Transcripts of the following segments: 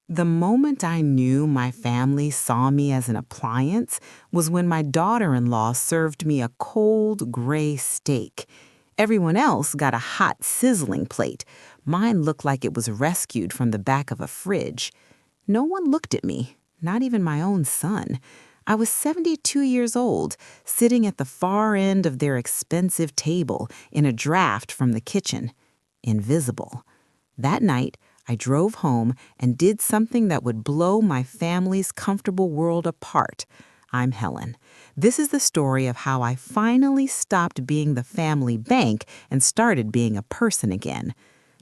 The moment I knew my family saw me as an appliance was when my daughter-in-law served me a cold, gray steak. Everyone else got a hot, sizzling plate. Mine looked like it was rescued from the back of a fridge. No one looked at me, not even my own son. I was 72 years old, sitting at the far end of their expensive table in a draft from the kitchen. Invisible. That night, I drove home and did something that would blow my family's comfortable world apart. I'm Helen. This is the story of how I finally stopped being the family bank and started being a person again.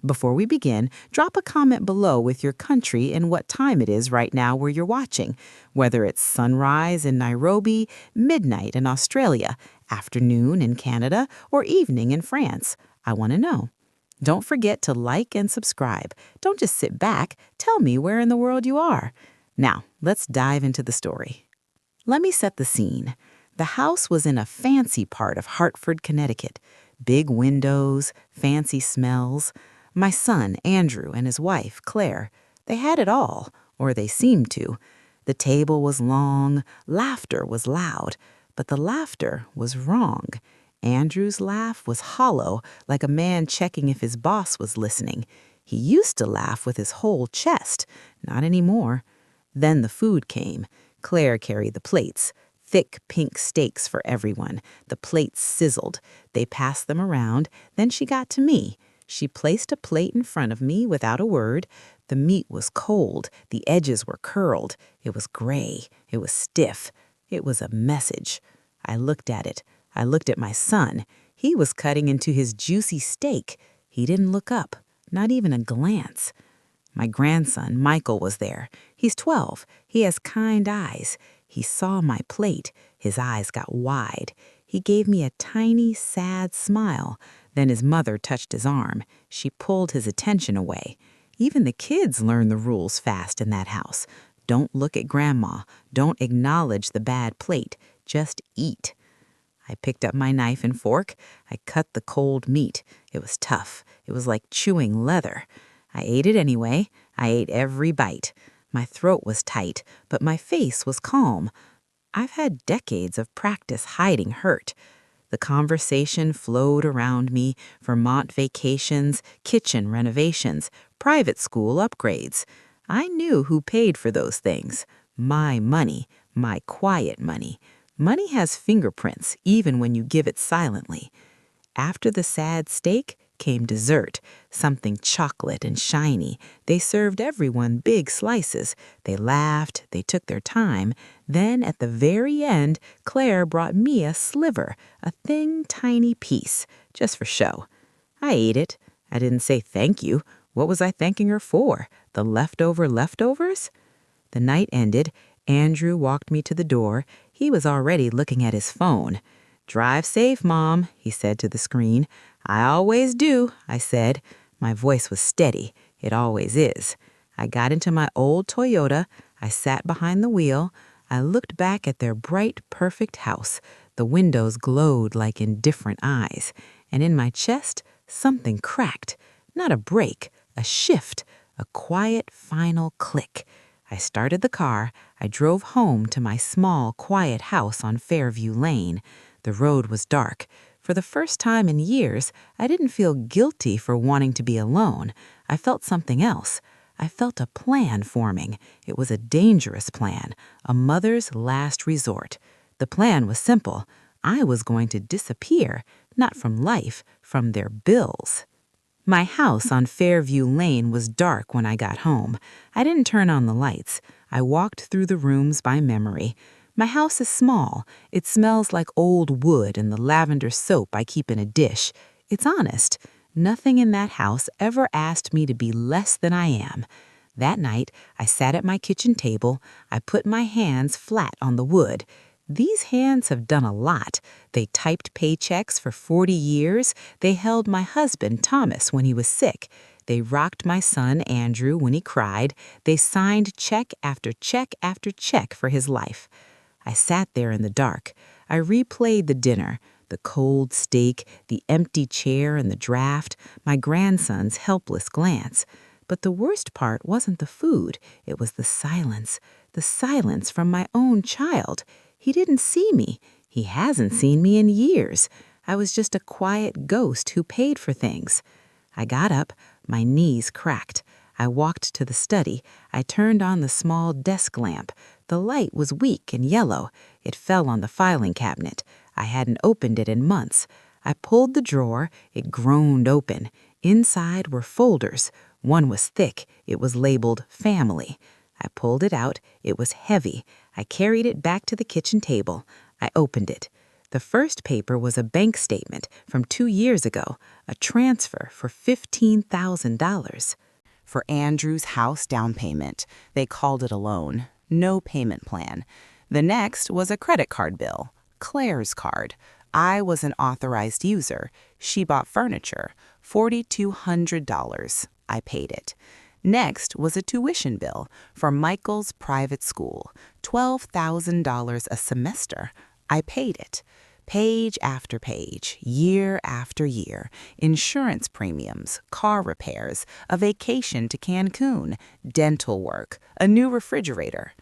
Before we begin, drop a comment below with your country and what time it is right now where you're watching, whether it's sunrise in Nairobi, midnight in Australia, afternoon in Canada, or evening in France. I want to know. Don't forget to like and subscribe. Don't just sit back. Tell me where in the world you are. Now, let's dive into the story. Let me set the scene. The house was in a fancy part of Hartford, Connecticut. Big windows, fancy smells. My son, Andrew, and his wife, Claire, they had it all, or they seemed to. The table was long, laughter was loud, but the laughter was wrong. Andrew's laugh was hollow, like a man checking if his boss was listening. He used to laugh with his whole chest. Not anymore. Then the food came. Claire carried the plates. Thick pink steaks for everyone. The plates sizzled. They passed them around. Then she got to me. She placed a plate in front of me without a word. The meat was cold. The edges were curled. It was gray. It was stiff. It was a message. I looked at it. I looked at my son. He was cutting into his juicy steak. He didn't look up, not even a glance. My grandson, Michael, was there. He's 12. He has kind eyes. He saw my plate. His eyes got wide. He gave me a tiny, sad smile. Then his mother touched his arm. She pulled his attention away. Even the kids learn the rules fast in that house. Don't look at grandma. Don't acknowledge the bad plate. Just eat. I picked up my knife and fork. I cut the cold meat. It was tough. It was like chewing leather. I ate it anyway. I ate every bite. My throat was tight, but my face was calm. I've had decades of practice hiding hurt. The conversation flowed around me: Vermont vacations, kitchen renovations, private school upgrades. I knew who paid for those things. My money, my quiet money. Money has fingerprints, even when you give it silently. After the sad steak came dessert, something chocolate and shiny. They served everyone big slices. They laughed, they took their time. Then, at the very end, Claire brought me a sliver, a thin, tiny piece, just for show. I ate it. I didn't say thank you. What was I thanking her for? The leftovers? The night ended. Andrew walked me to the door. He was already looking at his phone. "Drive safe, Mom," he said to the screen. "I always do," I said. My voice was steady. It always is. I got into my old Toyota. I sat behind the wheel. I looked back at their bright, perfect house. The windows glowed like in different eyes. And in my chest, something cracked. Not a break, a shift, a quiet, final click. I started the car. I drove home to my small, quiet house on Fairview Lane. The road was dark. For the first time in years, I didn't feel guilty for wanting to be alone. I felt something else. I felt a plan forming. It was a dangerous plan, a mother's last resort. The plan was simple. I was going to disappear, not from life, from their bills. My house on Fairview Lane was dark when I got home. I didn't turn on the lights. I walked through the rooms by memory. My house is small. It smells like old wood and the lavender soap I keep in a dish. It's honest. Nothing in that house ever asked me to be less than I am. That night, I sat at my kitchen table. I put my hands flat on the wood. These hands have done a lot. They typed paychecks for 40 years. They held my husband, Thomas, when he was sick. They rocked my son, Andrew, when he cried. They signed check after check after check for his life. I sat there in the dark. I replayed the dinner, the cold steak, the empty chair and the draft, my grandson's helpless glance. But the worst part wasn't the food, it was the silence from my own child. He didn't see me. He hasn't seen me in years. I was just a quiet ghost who paid for things. I got up, my knees cracked. I walked to the study. I turned on the small desk lamp. The light was weak and yellow. It fell on the filing cabinet. I hadn't opened it in months. I pulled the drawer. It groaned open. Inside were folders. One was thick. It was labeled Family. I pulled it out. It was heavy. I carried it back to the kitchen table. I opened it. The first paper was a bank statement from 2 years ago, a transfer for $15,000. For Andrew's house down payment. They called it a loan. No payment plan. The next was a credit card bill. Claire's card. I was an authorized user. She bought furniture. $4,200. I paid it. Next was a tuition bill for Michael's private school. $12,000 a semester. I paid it. Page after page, year after year, insurance premiums, car repairs, a vacation to Cancun, dental work, a new refrigerator.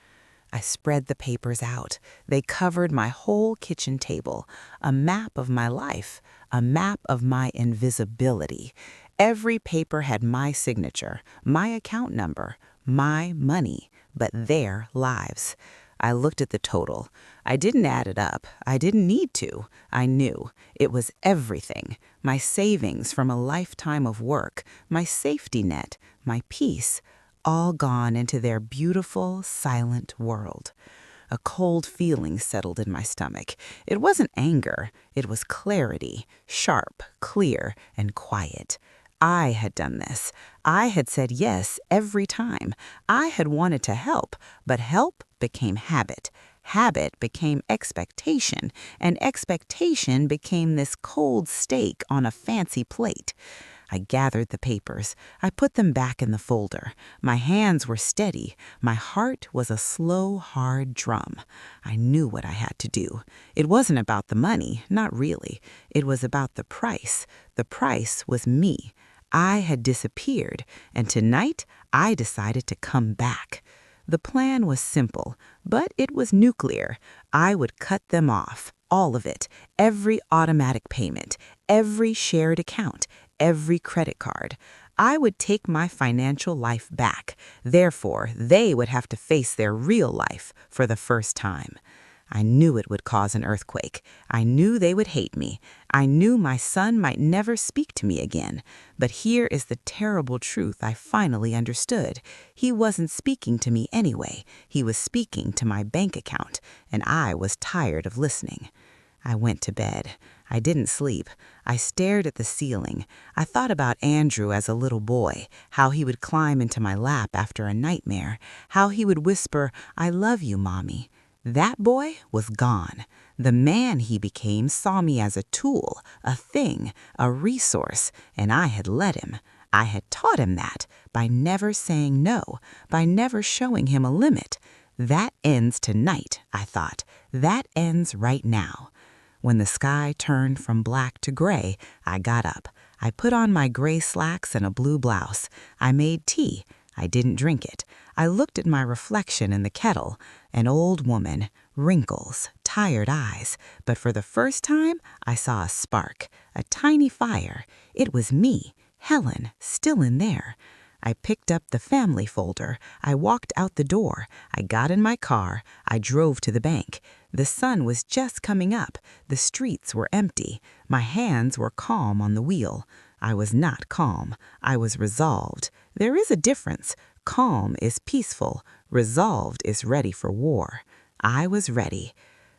I spread the papers out. They covered my whole kitchen table, a map of my life, a map of my invisibility. Every paper had my signature, my account number, my money, but their lives. I looked at the total. I didn't add it up. I didn't need to. I knew. It was everything. My savings from a lifetime of work, my safety net, my peace, all gone into their beautiful, silent world. A cold feeling settled in my stomach. It wasn't anger. It was clarity, sharp, clear, and quiet. I had done this. I had said yes every time. I had wanted to help, but help became habit. Habit became expectation, and expectation became this cold steak on a fancy plate. I gathered the papers. I put them back in the folder. My hands were steady. My heart was a slow, hard drum. I knew what I had to do. It wasn't about the money, not really. It was about the price. The price was me. I had disappeared, and tonight I decided to come back. The plan was simple, but it was nuclear. I would cut them off, all of it, every automatic payment, every shared account, every credit card. I would take my financial life back. Therefore, they would have to face their real life for the first time. I knew it would cause an earthquake. I knew they would hate me. I knew my son might never speak to me again. But here is the terrible truth I finally understood. He wasn't speaking to me anyway. He was speaking to my bank account, and I was tired of listening. I went to bed. I didn't sleep. I stared at the ceiling. I thought about Andrew as a little boy, how he would climb into my lap after a nightmare, how he would whisper, "I love you, Mommy." That boy was gone. The man he became saw me as a tool, a thing, a resource, and I had let him. I had taught him that by never saying no, by never showing him a limit. That ends tonight, I thought. That ends right now. When the sky turned from black to gray, I got up. I put on my gray slacks and a blue blouse. I made tea. I didn't drink it. I looked at my reflection in the kettle, an old woman, wrinkles, tired eyes, but for the first time I saw a spark, a tiny fire. It was me, Helen, still in there. I picked up the family folder. I walked out the door. I got in my car. I drove to the bank. The sun was just coming up. The streets were empty. My hands were calm on the wheel. I was not calm. I was resolved. There is a difference. Calm is peaceful. Resolved is ready for war. I was ready.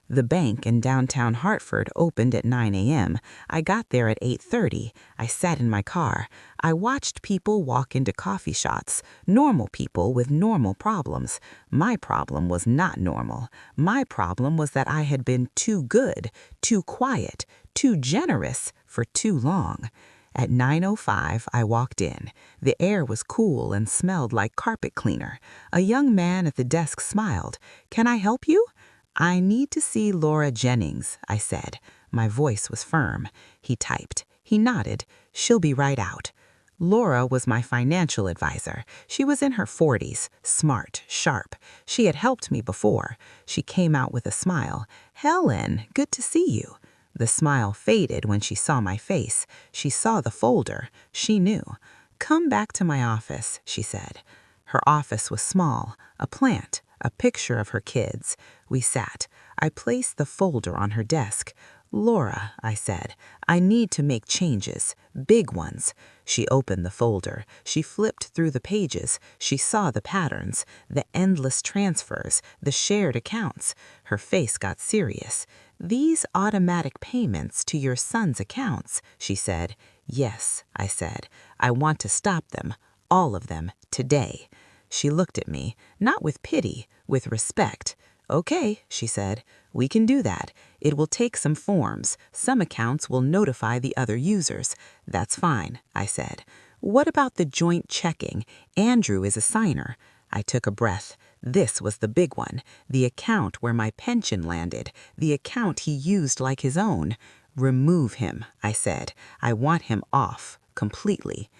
The bank in downtown Hartford opened at 9 a.m. I got there at 8:30. I sat in my car. I watched people walk into coffee shops, normal people with normal problems. My problem was not normal. My problem was that I had been too good, too quiet, too generous for too long. At 9:05, I walked in. The air was cool and smelled like carpet cleaner. A young man at the desk smiled. "Can I help you?" "I need to see Laura Jennings," I said. My voice was firm. He typed. He nodded. "She'll be right out." Laura was my financial advisor. She was in her 40s, smart, sharp. She had helped me before. She came out with a smile. "Helen, good to see you." The smile faded when she saw my face. She saw the folder. She knew. "Come back to my office," she said. Her office was small, a plant, a picture of her kids. We sat. I placed the folder on her desk. "Laura," I said, "I need to make changes, big ones." She opened the folder. She flipped through the pages. She saw the patterns, the endless transfers, the shared accounts. Her face got serious. "These automatic payments to your son's accounts," she said. "Yes," I said. "I want to stop them, all of them, today." She looked at me, not with pity, with respect. "Okay," she said, "we can do that. It will take some forms. Some accounts will notify the other users." "That's fine," I said. "What about the joint checking? Andrew is a signer." I took a breath. This was the big one, the account where my pension landed, the account he used like his own. "Remove him," I said. "I want him off, completely."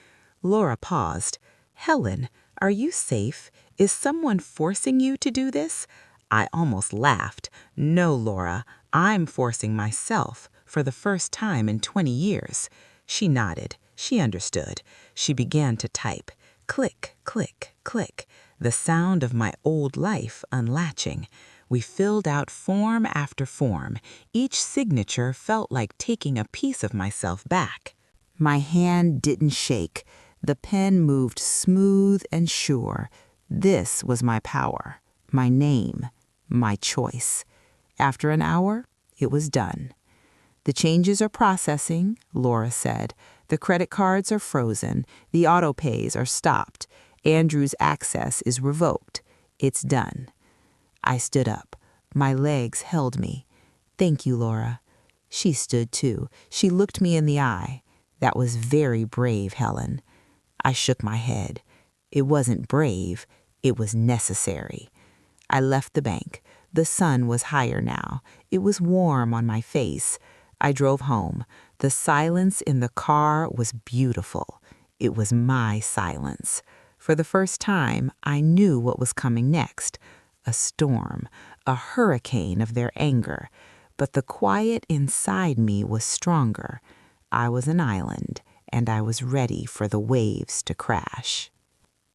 Laura paused. "Helen, are you safe? Is someone forcing you to do this?" I almost laughed. "No, Laura, I'm forcing myself for the first time in 20 years. She nodded. She understood. She began to type. Click, click, click. The sound of my old life unlatching. We filled out form after form. Each signature felt like taking a piece of myself back. My hand didn't shake. The pen moved smooth and sure. This was my power, my name, my choice. After an hour, it was done. "The changes are processing," Laura said. "The credit cards are frozen. The auto pays are stopped. Andrew's access is revoked. It's done." I stood up. My legs held me. "Thank you, Laura." She stood too. She looked me in the eye. "That was very brave, Helen." I shook my head. It wasn't brave. It was necessary. I left the bank. The sun was higher now. It was warm on my face. I drove home. The silence in the car was beautiful. It was my silence. For the first time, I knew what was coming next. A storm, a hurricane of their anger. But the quiet inside me was stronger. I was an island, and I was ready for the waves to crash.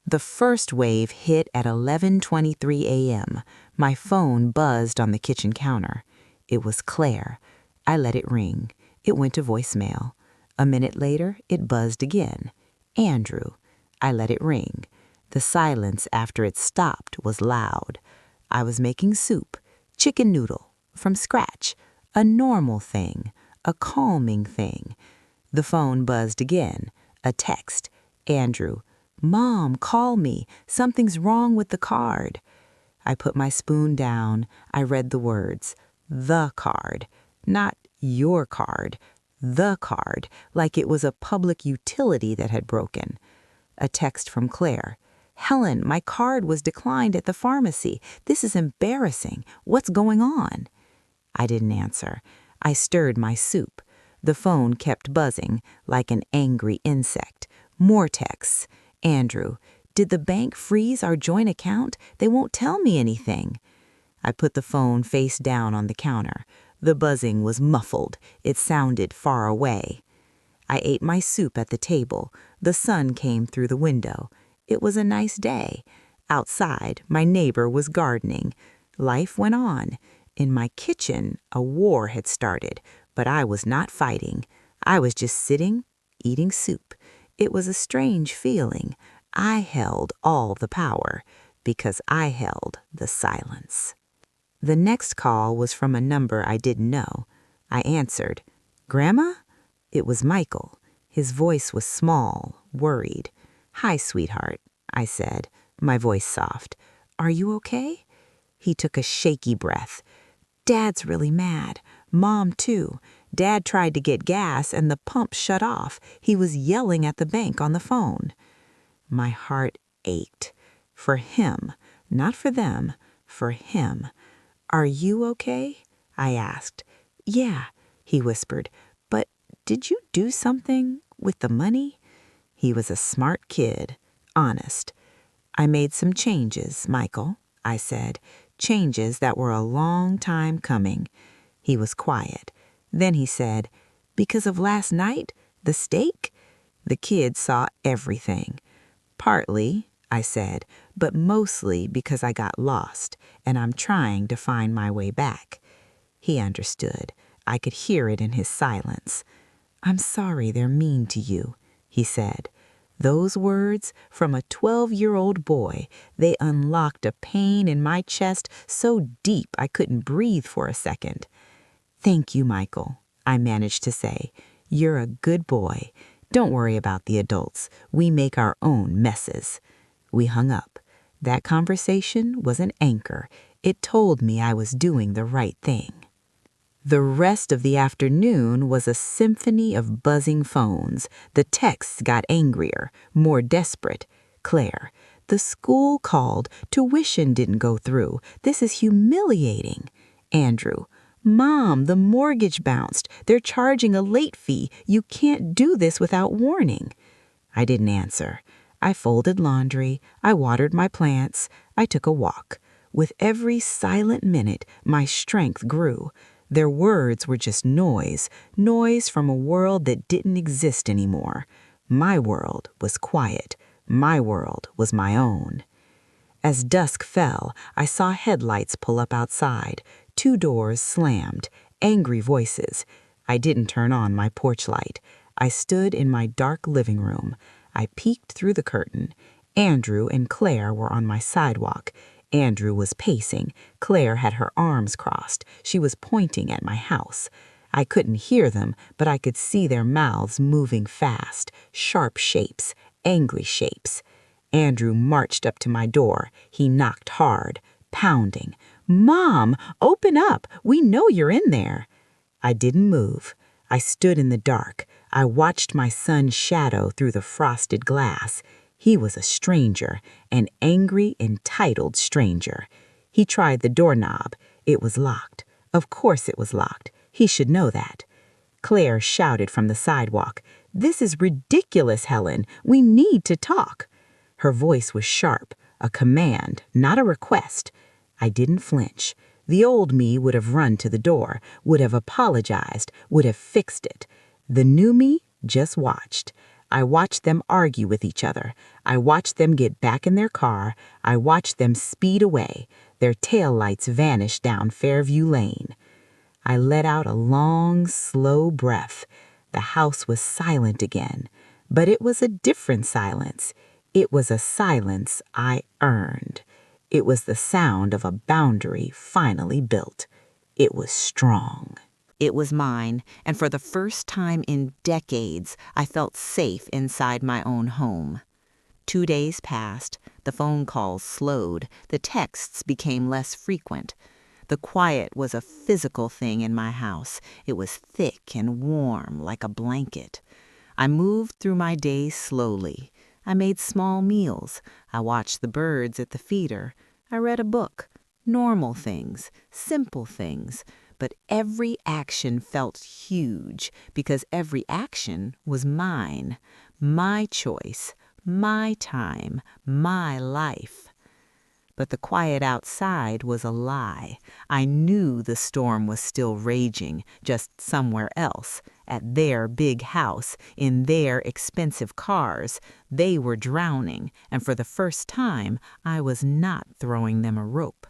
The first wave hit at 11:23 a.m. My phone buzzed on the kitchen counter. It was Claire. I let it ring. It went to voicemail. A minute later, it buzzed again. Andrew. I let it ring. The silence after it stopped was loud. I was making soup, chicken noodle, from scratch, a normal thing, a calming thing. The phone buzzed again, a text. Andrew. "Mom, call me. Something's wrong with the card." I put my spoon down. I read the words. The card. Not your card. The card, like it was a public utility that had broken. A text from Claire. "Helen, my card was declined at the pharmacy. This is embarrassing. What's going on?" I didn't answer. I stirred my soup. The phone kept buzzing, like an angry insect. More texts. Andrew. "Did the bank freeze our joint account? They won't tell me anything." I put the phone face down on the counter. The buzzing was muffled. It sounded far away. I ate my soup at the table. The sun came through the window. It was a nice day. Outside, my neighbor was gardening. Life went on. In my kitchen, a war had started, but I was not fighting. I was just sitting, eating soup. It was a strange feeling. I held all the power because I held the silence. The next call was from a number I didn't know. I answered. "Grandma?" It was Michael. His voice was small, worried. "Hi, sweetheart," I said, my voice soft. "Are you okay?" He took a shaky breath. "Dad's really mad. Mom, too. Dad tried to get gas and the pump shut off. He was yelling at the bank on the phone." My heart ached. For him, not for them, for him. "Are you okay?" I asked. "Yeah," he whispered. "But did you do something with the money?" He was a smart kid, honest. I made some changes, Michael, I said, changes that were a long time coming. He was quiet. Then he said, because of last night, the steak? The kid saw everything. Partly, I said, but mostly because I got lost, and I'm trying to find my way back. He understood. I could hear it in his silence. I'm sorry they're mean to you, he said. Those words, from a 12-year-old boy, they unlocked a pain in my chest so deep I couldn't breathe for a second. Thank you, Michael, I managed to say. You're a good boy. Don't worry about the adults. We make our own messes. We hung up. That conversation was an anchor. It told me I was doing the right thing. The rest of the afternoon was a symphony of buzzing phones. The texts got angrier, more desperate. Claire, the school called. Tuition didn't go through. This is humiliating. Andrew, Mom, the mortgage bounced. They're charging a late fee. You can't do this without warning. I didn't answer. I folded laundry. I watered my plants. I took a walk. With every silent minute, my strength grew. Their words were just noise from a world that didn't exist anymore. My world was quiet. My world was my own. As dusk fell, I saw headlights pull up outside. 2 doors slammed. Angry voices. I didn't turn on my porch light. I stood in my dark living room. I peeked through the curtain. Andrew and Claire were on my sidewalk. Andrew was pacing. Claire had her arms crossed. She was pointing at my house. I couldn't hear them, but I could see their mouths moving fast, sharp shapes, angry shapes. Andrew marched up to my door. He knocked hard, pounding. Mom, open up. We know you're in there. I didn't move. I stood in the dark. I watched my son's shadow through the frosted glass. He was a stranger, an angry, entitled stranger. He tried the doorknob. It was locked. Of course it was locked. He should know that. Claire shouted from the sidewalk, "This is ridiculous, Helen. We need to talk." Her voice was sharp, a command, not a request. I didn't flinch. The old me would have run to the door, would have apologized, would have fixed it. The new me just watched. I watched them argue with each other. I watched them get back in their car. I watched them speed away. Their taillights vanished down Fairview Lane. I let out a long, slow breath. The house was silent again, but it was a different silence. It was a silence I earned. It was the sound of a boundary finally built. It was strong. It was mine, and for the first time in decades, I felt safe inside my own home. 2 days passed. The phone calls slowed. The texts became less frequent. The quiet was a physical thing in my house. It was thick and warm, like a blanket. I moved through my days slowly. I made small meals. I watched the birds at the feeder. I read a book. Normal things, simple things. But every action felt huge because every action was mine. My choice, my time, my life. But the quiet outside was a lie. I knew the storm was still raging, just somewhere else, at their big house, in their expensive cars. They were drowning, and for the first time, I was not throwing them a rope.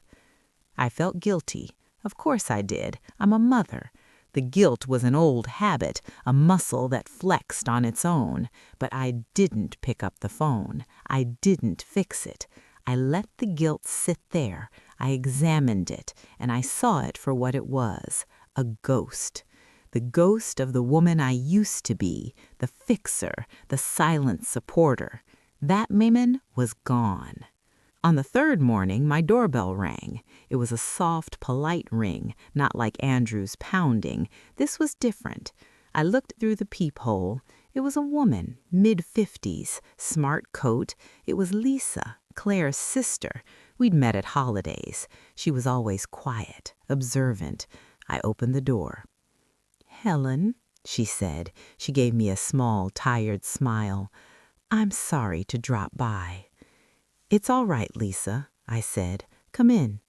I felt guilty. Of course I did. I'm a mother. The guilt was an old habit, a muscle that flexed on its own. But I didn't pick up the phone. I didn't fix it. I let the guilt sit there. I examined it, and I saw it for what it was, a ghost. The ghost of the woman I used to be, the fixer, the silent supporter. That woman was gone. On the 3rd morning, my doorbell rang. It was a soft, polite ring, not like Andrew's pounding. This was different. I looked through the peephole. It was a woman, mid-50s, smart coat. It was Lisa, Claire's sister. We'd met at holidays. She was always quiet, observant. I opened the door. "Helen," she said. She gave me a small, tired smile. "I'm sorry to drop by." "It's all right, Lisa," I said. "Come in."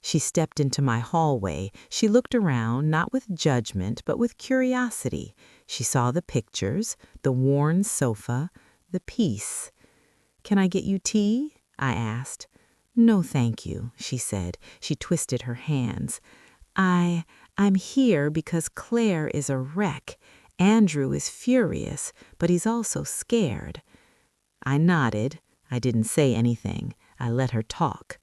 She stepped into my hallway. She looked around, not with judgment, but with curiosity. She saw the pictures, the worn sofa, the peace. "Can I get you tea?" I asked. "No, thank you," she said. She twisted her hands. I'm here because Claire is a wreck. Andrew is furious, but he's also scared." I nodded. I didn't say anything. I let her talk.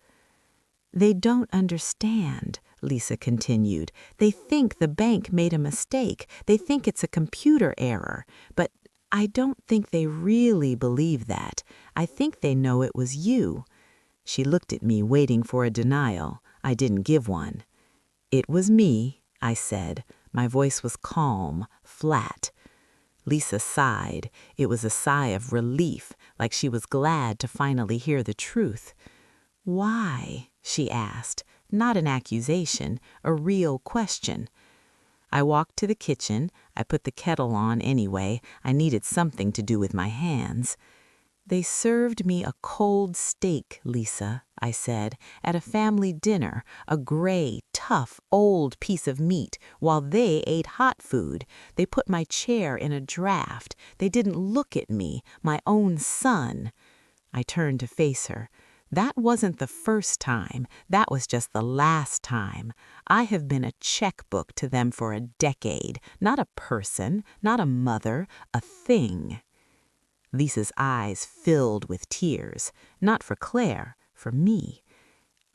"They don't understand," Lisa continued. "They think the bank made a mistake. They think it's a computer error. But I don't think they really believe that. I think they know it was you." She looked at me, waiting for a denial. I didn't give one. "It was me," I said. My voice was calm, flat. Lisa sighed. It was a sigh of relief, like she was glad to finally hear the truth. "Why?" she asked. Not an accusation, a real question. I walked to the kitchen. I put the kettle on anyway. I needed something to do with my hands. "They served me a cold steak, Lisa," I said, "at a family dinner, a gray, tough, old piece of meat, while they ate hot food. They put my chair in a draft. They didn't look at me, my own son." I turned to face her. "That wasn't the first time. That was just the last time. I have been a checkbook to them for a decade, not a person, not a mother, a thing." Lisa's eyes filled with tears, not for Claire, for me.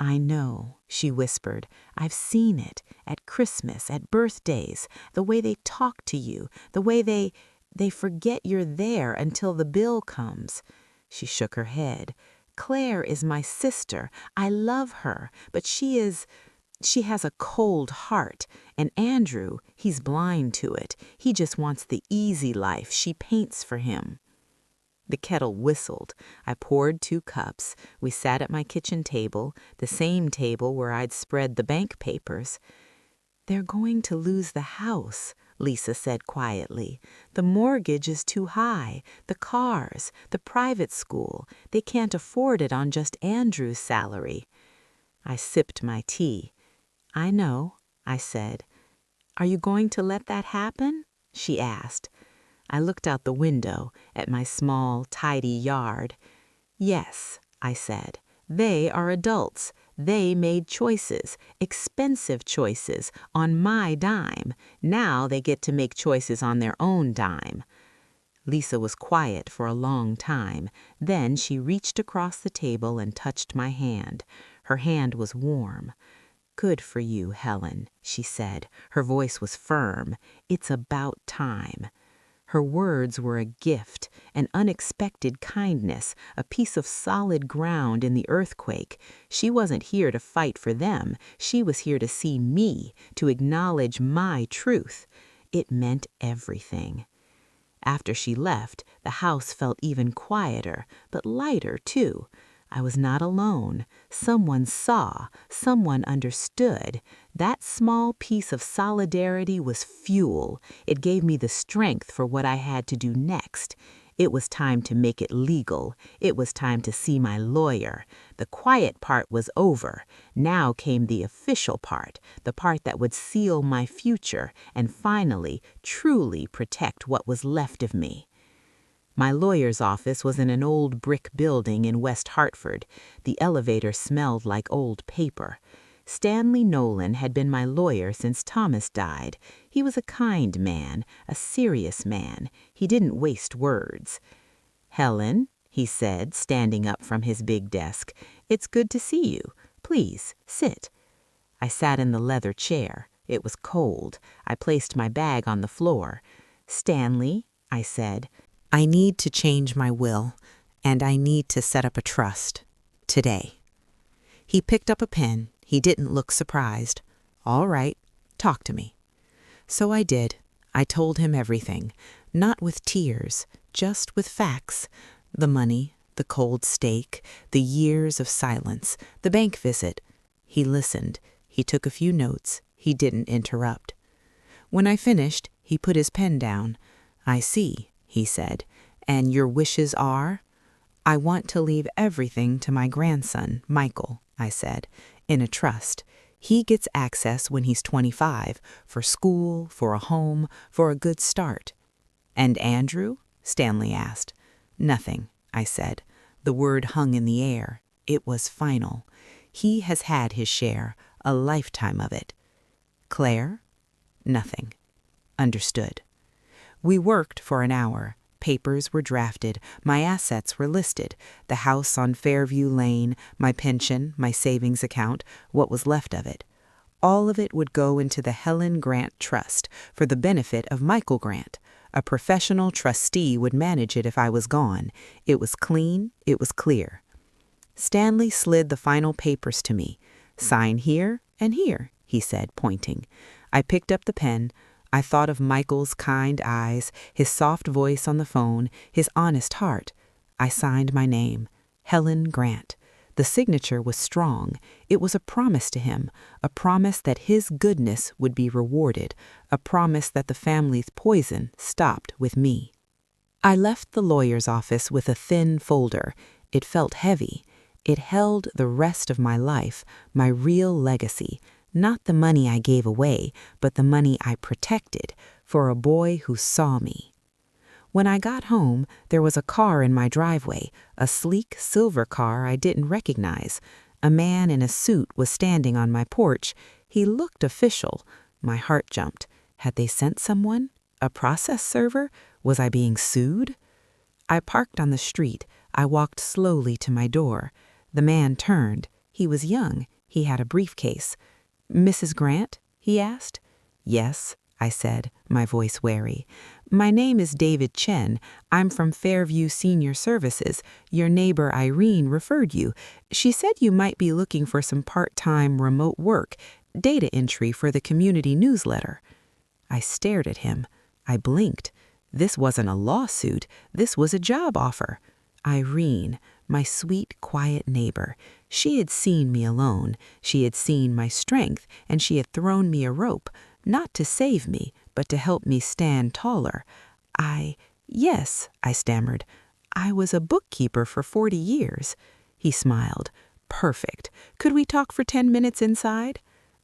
"I know," she whispered. "I've seen it, at Christmas, at birthdays, the way they talk to you, the way they forget you're there until the bill comes." She shook her head. "Claire is my sister. I love her, but she has a cold heart. And Andrew, he's blind to it. He just wants the easy life she paints for him." The kettle whistled. I poured 2 cups. We sat at my kitchen table, the same table where I'd spread the bank papers. "They're going to lose the house," Lisa said quietly. "The mortgage is too high, the cars, the private school. They can't afford it on just Andrew's salary." I sipped my tea. "I know," I said. "Are you going to let that happen?" she asked. I looked out the window at my small, tidy yard. "Yes," I said. "They are adults. They made choices, expensive choices, on my dime. Now they get to make choices on their own dime." Lisa was quiet for a long time. Then she reached across the table and touched my hand. Her hand was warm. "Good for you, Helen," she said. Her voice was firm. "It's about time." Her words were a gift, an unexpected kindness, a piece of solid ground in the earthquake. She wasn't here to fight for them. She was here to see me, to acknowledge my truth. It meant everything. After she left, the house felt even quieter, but lighter, too. I was not alone. Someone saw, someone understood. That small piece of solidarity was fuel. It gave me the strength for what I had to do next. It was time to make it legal. It was time to see my lawyer. The quiet part was over. Now came the official part, the part that would seal my future and finally, truly protect what was left of me. My lawyer's office was in an old brick building in West Hartford. The elevator smelled like old paper. Stanley Nolan had been my lawyer since Thomas died. He was a kind man, a serious man. He didn't waste words. "Helen," he said, standing up from his big desk, "it's good to see you. Please, sit." I sat in the leather chair. It was cold. I placed my bag on the floor. "Stanley," I said, "I need to change my will, and I need to set up a trust. Today." He picked up a pen. He didn't look surprised. "All right, talk to me." So I did. I told him everything, not with tears, just with facts. The money, the cold steak, the years of silence, the bank visit. He listened. He took a few notes. He didn't interrupt. When I finished, he put his pen down. "I see," he said, And your wishes are? I want to leave everything to my grandson, Michael, I said, in a trust. He gets access when he's 25, for school, for a home, for a good start. And Andrew? Stanley asked. Nothing, I said. The word hung in the air. It was final. He has had his share, a lifetime of it. Claire? Nothing. Understood. We worked for an hour. Papers were drafted. My assets were listed. The house on Fairview Lane, my pension, my savings account, what was left of it. All of it would go into the Helen Grant Trust for the benefit of Michael Grant. A professional trustee would manage it if I was gone. It was clean. It was clear. Stanley slid the final papers to me. Sign here and here, he said, pointing. I picked up the pen. I thought of Michael's kind eyes, his soft voice on the phone, his honest heart. I signed my name, Helen Grant. The signature was strong. It was a promise to him, a promise that his goodness would be rewarded, a promise that the family's poison stopped with me. I left the lawyer's office with a thin folder. It felt heavy. It held the rest of my life, my real legacy, not the money I gave away, but the money I protected for a boy who saw me. When I got home, there was a car in my driveway, a sleek silver car I didn't recognize. A man in a suit was standing on my porch. He looked official. My heart jumped. Had they sent someone? A process server? Was I being sued? I parked on the street. I walked slowly to my door. The man turned. He was young. He had a briefcase. "Mrs. Grant?" he asked. "Yes," I said, my voice wary. "My name is David Chen. I'm from Fairview Senior Services. Your neighbor Irene referred you. She said you might be looking for some part-time remote work, data entry for the community newsletter." I stared at him. I blinked. This wasn't a lawsuit. This was a job offer. Irene, my sweet, quiet neighbor. She had seen me alone. She had seen my strength, and she had thrown me a rope, not to save me, but to help me stand taller. Yes, I stammered. I was a bookkeeper for 40 years. He smiled. Perfect. Could we talk for 10 minutes inside?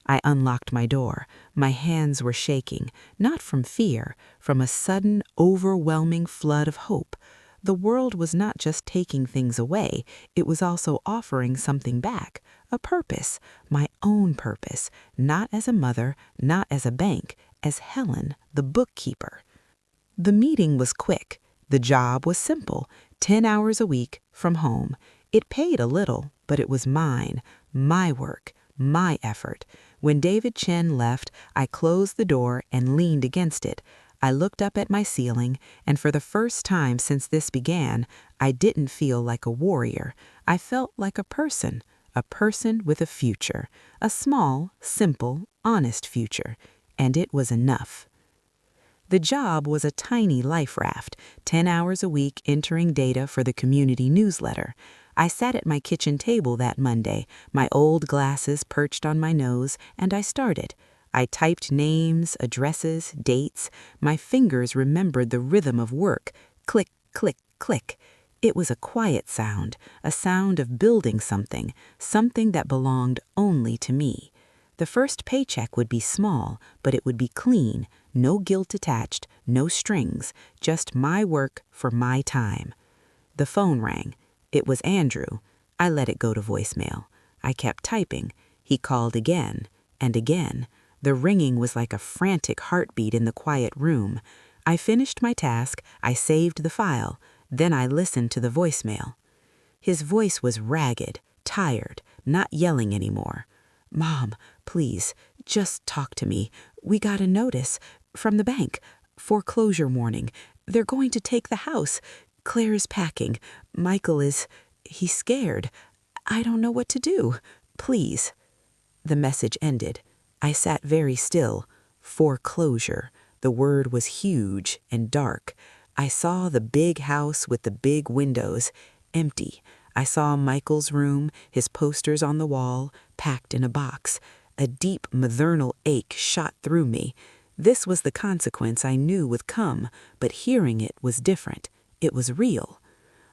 I unlocked my door. My hands were shaking, not from fear, from a sudden, overwhelming flood of hope. The world was not just taking things away, it was also offering something back, a purpose, my own purpose, not as a mother, not as a bank, as Helen, the bookkeeper. The meeting was quick. The job was simple, 10 hours a week from home. It paid a little, but it was mine, my work, my effort. When David Chen left, I closed the door and leaned against it. I looked up at my ceiling, and for the first time since this began, I didn't feel like a warrior. I felt like a person with a future, a small, simple, honest future, and it was enough. The job was a tiny life raft, 10 hours a week entering data for the community newsletter. I sat at my kitchen table that Monday, my old glasses perched on my nose, and I started. I typed names, addresses, dates. My fingers remembered the rhythm of work. Click, click, click. It was a quiet sound, a sound of building something, something that belonged only to me. The first paycheck would be small, but it would be clean, no guilt attached, no strings, just my work for my time. The phone rang. It was Andrew. I let it go to voicemail. I kept typing. He called again and again. The ringing was like a frantic heartbeat in the quiet room. I finished my task. I saved the file. Then I listened to the voicemail. His voice was ragged, tired, not yelling anymore. "Mom, please, just talk to me. We got a notice from the bank. Foreclosure warning. They're going to take the house. Claire is packing. He's scared. I don't know what to do. Please." The message ended. I sat very still. Foreclosure. The word was huge and dark. I saw the big house with the big windows, empty. I saw Michael's room, his posters on the wall, packed in a box. A deep maternal ache shot through me. This was the consequence I knew would come, but hearing it was different. It was real.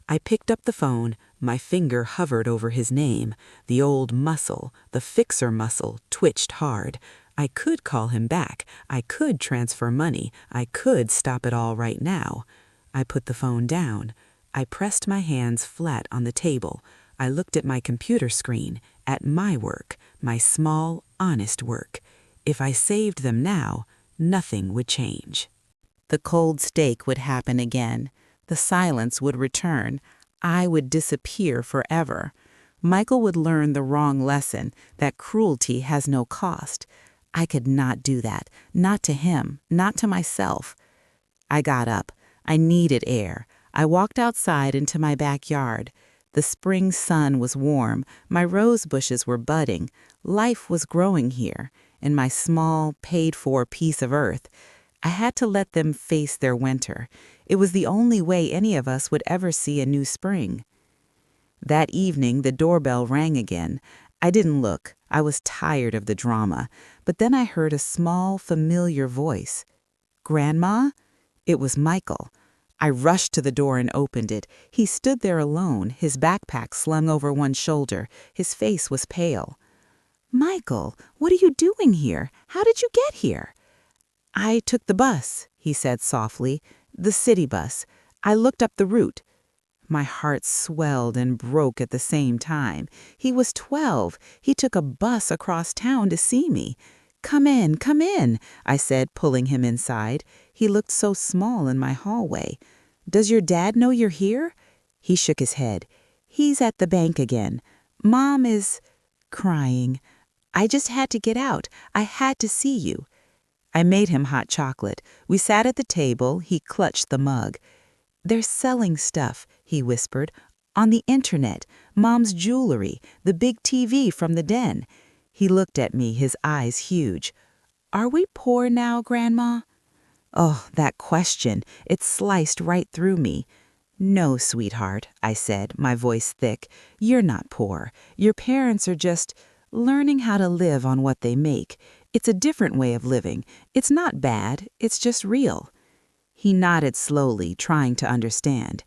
I picked up the phone, my finger hovered over his name. The old muscle, the fixer muscle, twitched hard. I could call him back. I could transfer money. I could stop it all right now. I put the phone down. I pressed my hands flat on the table. I looked at my computer screen, at my work, my small, honest work. If I saved them now, nothing would change. The cold stake would happen again. The silence would return. I would disappear forever. Michael would learn the wrong lesson, that cruelty has no cost. I could not do that, not to him, not to myself. I got up. I needed air. I walked outside into my backyard. The spring sun was warm. My rose bushes were budding. Life was growing here, in my small, paid-for piece of earth. I had to let them face their winter. It was the only way any of us would ever see a new spring. That evening, the doorbell rang again. I didn't look. I was tired of the drama. But then I heard a small, familiar voice. "Grandma?" It was Michael. I rushed to the door and opened it. He stood there alone, his backpack slung over one shoulder. His face was pale. "Michael, what are you doing here? How did you get here?" "I took the bus," he said softly, "the city bus. I looked up the route." My heart swelled and broke at the same time. He was 12. He took a bus across town to see me. Come in," I said, pulling him inside. He looked so small in my hallway. "Does your dad know you're here?" He shook his head. "He's at the bank again. Mom is crying. I just had to get out. I had to see you." I made him hot chocolate. We sat at the table. He clutched the mug. "They're selling stuff," he whispered. "On the internet. Mom's jewelry. The big TV from the den." He looked at me, his eyes huge. "Are we poor now, Grandma?" Oh, that question. It sliced right through me. "No, sweetheart," I said, my voice thick. "You're not poor. Your parents are just learning how to live on what they make. It's a different way of living. It's not bad. It's just real." He nodded slowly, trying to understand.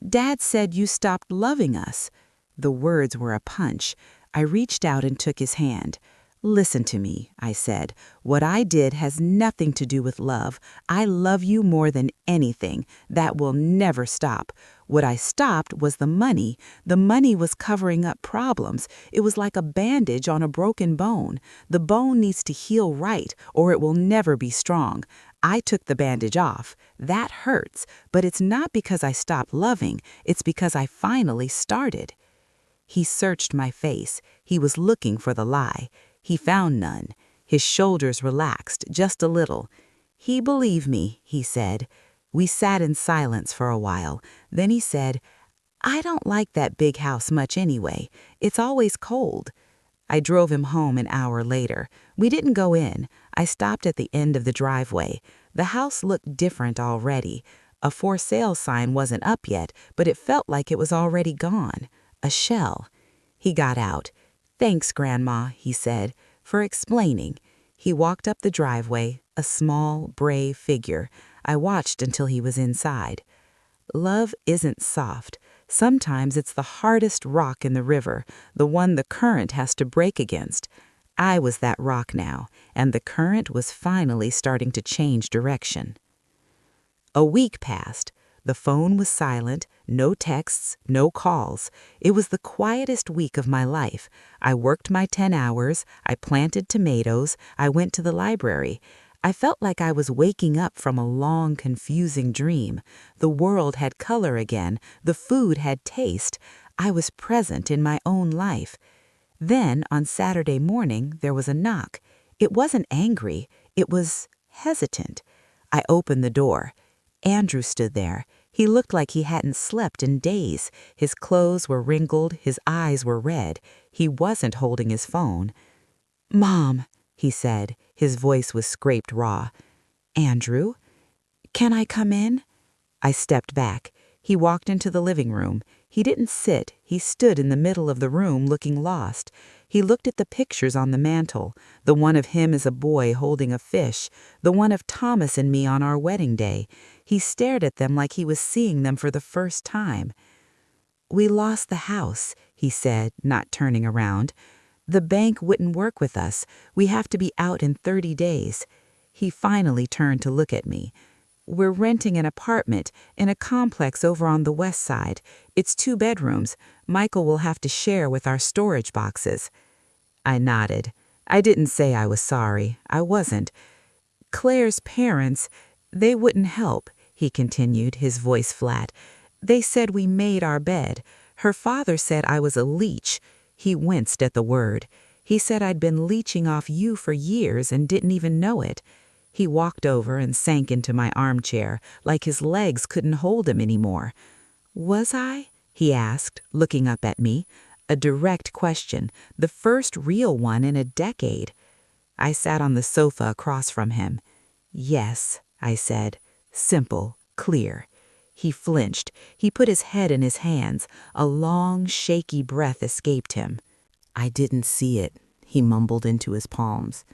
"Dad said you stopped loving us." The words were a punch. I reached out and took his hand. "Listen to me," I said. "What I did has nothing to do with love. I love you more than anything. That will never stop. What I stopped was the money. The money was covering up problems. It was like a bandage on a broken bone. The bone needs to heal right, or it will never be strong. I took the bandage off. That hurts, but it's not because I stopped loving. It's because I finally started." He searched my face. He was looking for the lie. He found none. His shoulders relaxed just a little. "He believed me," he said. We sat in silence for a while. Then he said, "I don't like that big house much anyway. It's always cold." I drove him home an hour later. We didn't go in. I stopped at the end of the driveway. The house looked different already. A for sale sign wasn't up yet, but it felt like it was already gone. A shell. He got out. "Thanks, Grandma," he said, "for explaining." He walked up the driveway, a small, brave figure. I watched until he was inside. Love isn't soft. Sometimes it's the hardest rock in the river, the one the current has to break against. I was that rock now, and the current was finally starting to change direction. A week passed. The phone was silent, no texts, no calls. It was the quietest week of my life. I worked my 10 hours, I planted tomatoes, I went to the library. I felt like I was waking up from a long, confusing dream. The world had color again, the food had taste. I was present in my own life. Then, on Saturday morning, there was a knock. It wasn't angry, it was hesitant. I opened the door. Andrew stood there. He looked like he hadn't slept in days. His clothes were wrinkled, his eyes were red. He wasn't holding his phone. "Mom," he said. His voice was scraped raw. "Andrew, can I come in?" I stepped back. He walked into the living room. He didn't sit. He stood in the middle of the room looking lost. He looked at the pictures on the mantel, the one of him as a boy holding a fish, the one of Thomas and me on our wedding day. He stared at them like he was seeing them for the first time. "We lost the house," he said, not turning around. "The bank wouldn't work with us. We have to be out in 30 days. He finally turned to look at me. "We're renting an apartment in a complex over on the west side. It's 2 bedrooms. Michael will have to share with our storage boxes." I nodded. I didn't say I was sorry. I wasn't. "Claire's parents, they wouldn't help," he continued, his voice flat. "They said we made our bed. Her father said I was a leech." He winced at the word. "He said I'd been leeching off you for years and didn't even know it." He walked over and sank into my armchair, like his legs couldn't hold him anymore. "Was I?" he asked, looking up at me. A direct question, the first real one in a decade. I sat on the sofa across from him. "Yes," I said. Simple, clear. He flinched. He put his head in his hands. A long, shaky breath escaped him. "I didn't see it," he mumbled into his palms.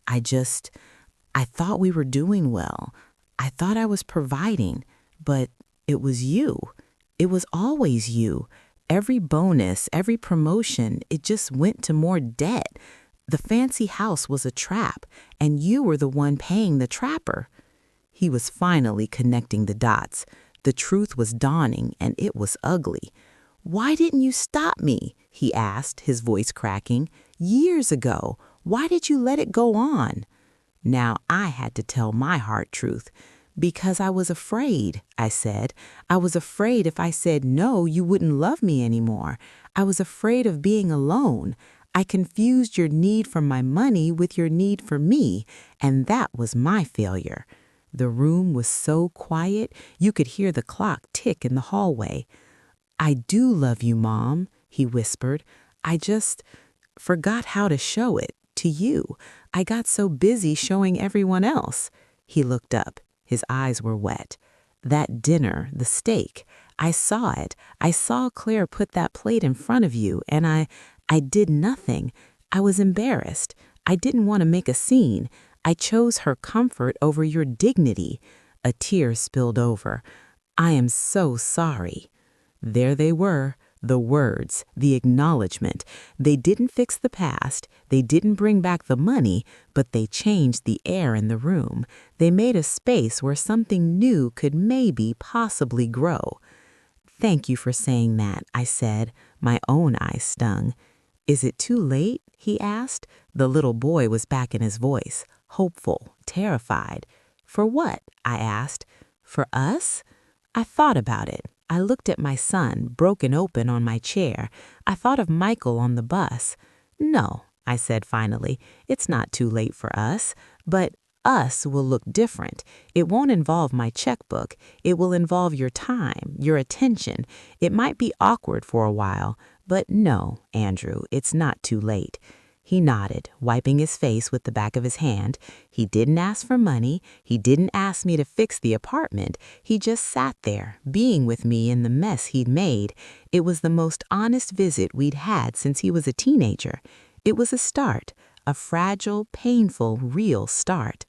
I thought we were doing well. I thought I was providing, but it was you. It was always you. Every bonus, every promotion, it just went to more debt. The fancy house was a trap, and you were the one paying the trapper." He was finally connecting the dots. The truth was dawning, and it was ugly. "Why didn't you stop me?" he asked, his voice cracking. "Years ago. Why did you let it go on?" Now I had to tell my heart truth. "Because I was afraid," I said. "I was afraid if I said no, you wouldn't love me anymore. I was afraid of being alone. I confused your need for my money with your need for me, and that was my failure." The room was so quiet, you could hear the clock tick in the hallway. "I do love you, Mom," he whispered. "I just forgot how to show it to you. I got so busy showing everyone else." He looked up. His eyes were wet. "That dinner, the steak, I saw it. I saw Claire put that plate in front of you, and I did nothing. I was embarrassed. I didn't want to make a scene. I chose her comfort over your dignity." A tear spilled over. "I am so sorry." There they were, the words, the acknowledgement. They didn't fix the past, they didn't bring back the money, but they changed the air in the room. They made a space where something new could maybe, possibly grow. "Thank you for saying that," I said. My own eyes stung. "Is it too late?" he asked. The little boy was back in his voice, hopeful, terrified. "For what?" I asked. "For us?" I thought about it. I looked at my son, broken open on my chair. I thought of Michael on the bus. "No," I said finally, "it's not too late for us. But us will look different. It won't involve my checkbook. It will involve your time, your attention. It might be awkward for a while, but no, Andrew, it's not too late." He nodded, wiping his face with the back of his hand. He didn't ask for money. He didn't ask me to fix the apartment. He just sat there, being with me in the mess he'd made. It was the most honest visit we'd had since he was a teenager. It was a start, a fragile, painful, real start.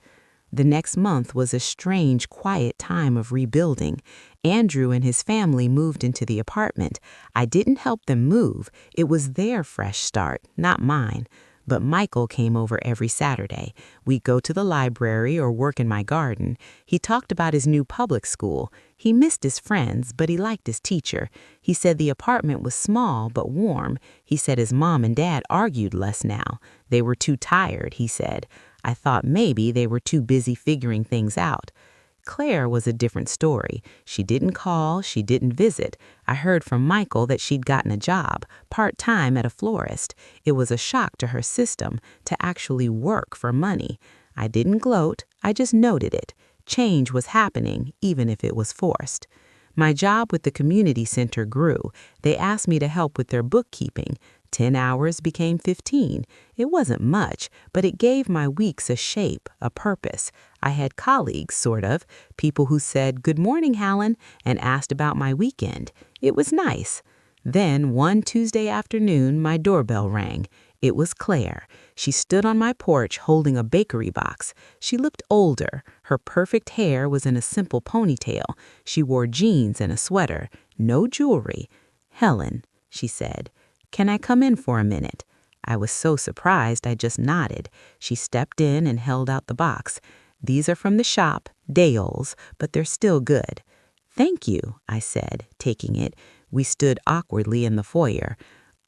The next month was a strange, quiet time of rebuilding. Andrew and his family moved into the apartment. I didn't help them move. It was their fresh start, not mine. But Michael came over every Saturday. We'd go to the library or work in my garden. He talked about his new public school. He missed his friends, but he liked his teacher. He said the apartment was small but warm. He said his mom and dad argued less now. They were too tired, he said. I thought maybe they were too busy figuring things out. Claire was a different story. She didn't call, she didn't visit. I heard from Michael that she'd gotten a job, part-time at a florist. It was a shock to her system to actually work for money. I didn't gloat, I just noted it. Change was happening, even if it was forced. My job with the community center grew. They asked me to help with their bookkeeping. 10 hours became 15. It wasn't much, but it gave my weeks a shape, a purpose. I had colleagues, sort of, people who said, "Good morning, Hallen," and asked about my weekend. It was nice. Then, one Tuesday afternoon, my doorbell rang. It was Claire. She stood on my porch holding a bakery box. She looked older. Her perfect hair was in a simple ponytail. She wore jeans and a sweater. No jewelry. "Helen," she said, "can I come in for a minute?" I was so surprised I just nodded. She stepped in and held out the box. "These are from the shop, day-olds, but they're still good." "Thank you," I said, taking it. We stood awkwardly in the foyer.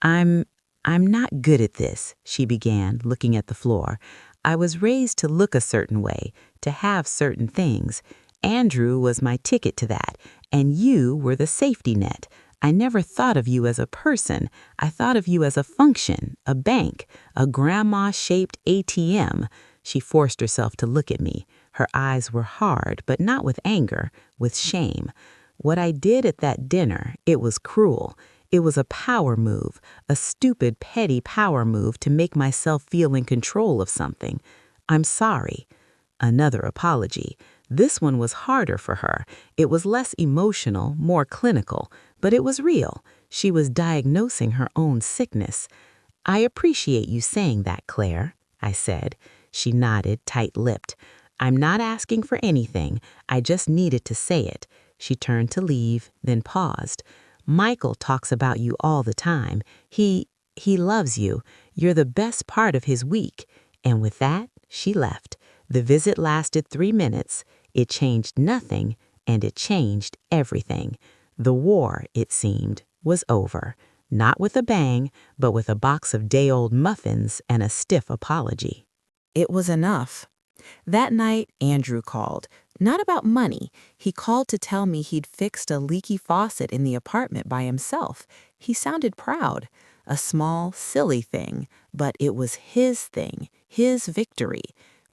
I'm not good at this," she began, looking at the floor. "I was raised to look a certain way, to have certain things. Andrew was my ticket to that, and you were the safety net. I never thought of you as a person. I thought of you as a function, a bank, a grandma-shaped ATM." She forced herself to look at me. Her eyes were hard, but not with anger, with shame. "What I did at that dinner, it was cruel. It was a power move, a stupid, petty power move to make myself feel in control of something. I'm sorry." Another apology. This one was harder for her. It was less emotional, more clinical, but it was real. She was diagnosing her own sickness. "I appreciate you saying that, Claire," I said. She nodded, tight-lipped. "I'm not asking for anything. I just needed to say it." She turned to leave, then paused. "Michael talks about you all the time. He loves you. You're the best part of his week." And with that, she left. The visit lasted 3 minutes. It changed nothing, and it changed everything. The war, it seemed, was over. Not with a bang, but with a box of day-old muffins and a stiff apology. It was enough. That night, Andrew called. Not about money. He called to tell me he'd fixed a leaky faucet in the apartment by himself. He sounded proud. A small, silly thing, but it was his thing, his victory.